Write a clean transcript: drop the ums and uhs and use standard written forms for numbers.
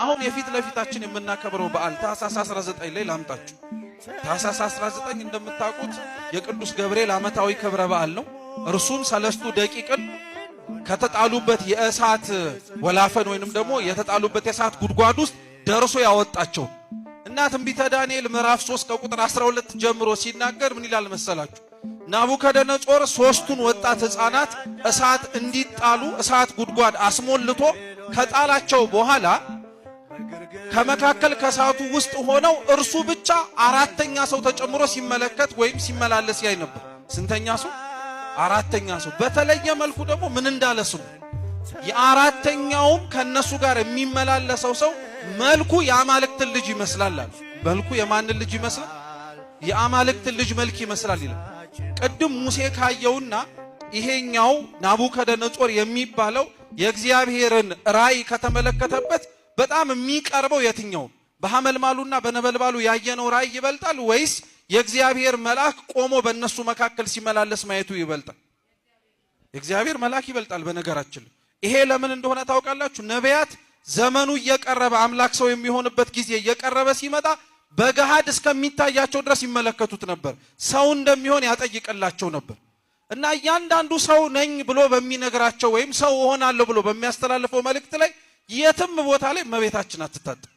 አሁን የፊት ለፊታችን የምናከብረው በዓል ታኅሳስ 19 ላይ ላምጣችሁ። ታኅሳስ 19 እንደምታውቁት የቅዱስ ገብርኤል ዓመታዊ ክብረ በዓል ነው። እርሱም 3 ደቂቅን ከተጣሉበት የእሳት ወላፈን ወይንም ደግሞ የተጣሉበት የእሳት ጉድጓድ ውስጥ ደርሶ ያወጣቸው እና ትንቢተ ዳንኤል ምዕራፍ 3 ከቁጥር 12 ጀምሮ ሲናገር ምን ይላል መሰላችሁ? ናቡከደነጾር 3ቱን ወጣት ሕፃናት እሳት እንዲጣሉ እሳት ጉድጓድ አስሞልቶ ከጣላቸው በኋላ ከመካከል ከእሳቱ ውስጥ ሆነው እርሱ ብቻ 4ኛ ሰው ተጨምሮ ሲመለከት ወይም ሲመላለስ ያይ ነበር። ስንተኛ ሰው? 4ኛ ሰው። በተለየ መልኩ ደግሞ ምን እንዳለ ስሙ። የ4ኛውም ከነሱ ጋር የሚመላለሰው ሰው መልኩ የአማልክትን ልጅ ይመስላል አለ። መልኩ የማንን ልጅ ይመስላል? የአማልክትን ልጅ መልክ ይመስላል ይላል። ቅድም ሙሴ ካየውና ይሄኛው ናቡከደነጾር የሚባለው የእግዚአብሔርን ራእይ ከተመለከተበት በጣም የሚቀርበው የትኛው? በሐመልማሉና በነበልባሉ ያየነው ራእይ ይበልጣል ወይስ የእግዚአብሔር መልአክ ቆሞ በእነሱ መካከል ሲመላለስ ማየቱ ይበልጣል? የእግዚአብሔር መልአክ ይበልጣል። በነገራችን ይሄ ለምን እንደሆነ ታውቃላችሁ? ነቢያት ዘመኑ እየቀረበ አምላክ ሰው የሚሆንበት ጊዜ እየቀረበ ሲመጣ በገሃድ እስከሚታያቸው ድረስ ይመለከቱት ነበር። ሰው እንደሚሆን ያጠይቅላቸው ነበር እና እያንዳንዱ ሰው ነኝ ብሎ በሚነግራቸው ወይም ሰው እሆናለሁ ብሎ በሚያስተላልፈው መልእክት ላይ የትም ቦታ ላይ እመቤታችን አትታጣም።